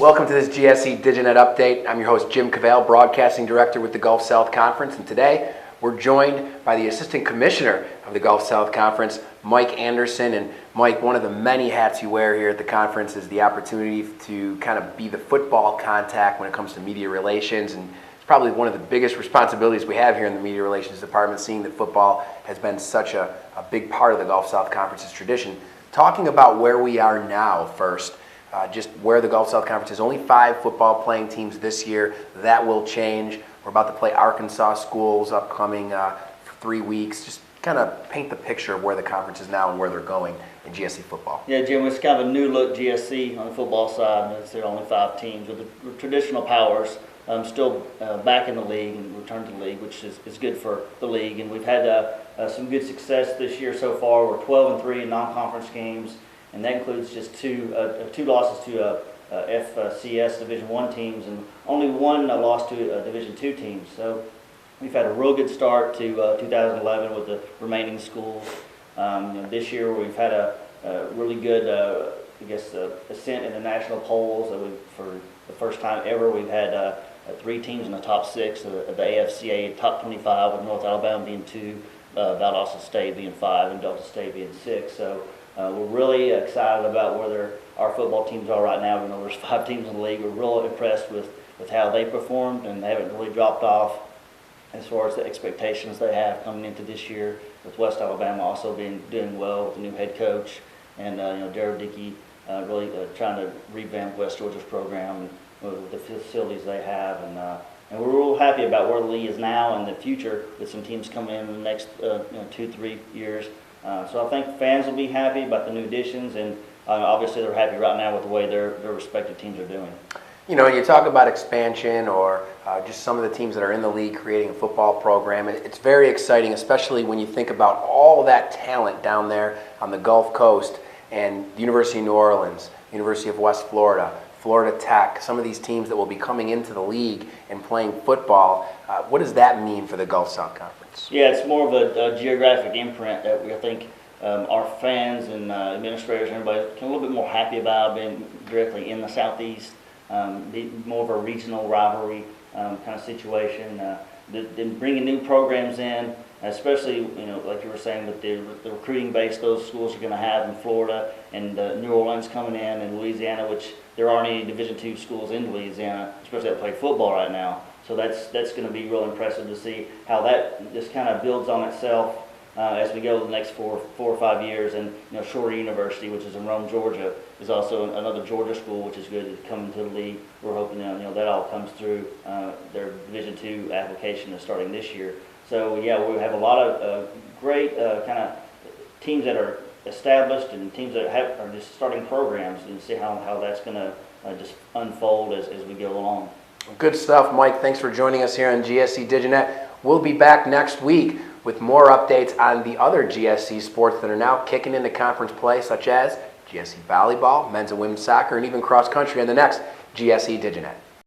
Welcome to this GSC DigiNet update. I'm your host, Jim Cavale, Broadcasting Director with the Gulf South Conference, and today we're joined by the Assistant Commissioner of the Gulf South Conference, Mike Anderson. And Mike, one of the many hats you wear here at the conference is the opportunity to kind of be the football contact when it comes to media relations, and it's probably one of the biggest responsibilities we have here in the Media Relations Department, seeing that football has been such a big part of the Gulf South Conference's tradition. Talking about where we are now first, just where the Gulf South Conference is. Only 5 football playing teams this year. That will change. We're about to play Arkansas schools upcoming 3 weeks. Just kind of paint the picture of where the conference is now and where they're going in GSC football. Yeah, Jim, it's kind of a new look GSC on the football side. There are only 5 teams with the traditional powers still back in the league and returned to the league, which is good for the league. And we've had some good success this year so far. We're 12-3 in non-conference games, and that includes just two losses to FCS Division I teams and only one loss to Division II teams. So we've had a real good start to 2011 with the remaining schools. This year we've had a really good, ascent in the national polls. For the first time ever, we've had 3 teams in the top 6 of the AFCA top 25, with North Alabama being 2, Valdosta State being 5, and Delta State being 6. So we're really excited about where our football teams are right now. We know there's 5 teams in the league. We're real impressed with how they performed, and they haven't really dropped off as far as the expectations they have coming into this year, with West Alabama also doing well with the new head coach, and Darrell Dickey really trying to revamp West Georgia's program with the facilities they have, and we're real happy about where the league is now and the future, with some teams coming in the next 2-3 years. So I think fans will be happy about the new additions, and obviously they're happy right now with the way their respective teams are doing. You talk about expansion or just some of the teams that are in the league creating a football program. It's very exciting, especially when you think about all that talent down there on the Gulf Coast, and the University of New Orleans, University of West Florida, Florida Tech, some of these teams that will be coming into the league and playing football. What does that mean for the Gulf South Conference? Yeah, it's more of a geographic imprint that I think our fans and administrators and everybody can a little bit more happy about being directly in the Southeast. More of a regional rivalry kind of situation. Then bringing new programs in, especially like you were saying, with the recruiting base those schools are going to have in Florida, and New Orleans coming in, and Louisiana, which there aren't any Division II schools in Louisiana, especially that play football right now. So that's going to be real impressive to see how that just kind of builds on itself as we go the next 4 or 5 years. And Shorter University, which is in Rome, Georgia, is also another Georgia school, which is good to come into the league. We're hoping that all comes through. Their Division II application is starting this year. So yeah, we have a lot of great kind of teams that are established and teams that are just starting programs, and see how that's going to just unfold as we go along. Good stuff, Mike. Thanks for joining us here on GSC DigiNet. We'll be back next week with more updates on the other GSC sports that are now kicking into conference play, such as GSC volleyball, men's and women's soccer, and even cross country on the next GSC DigiNet.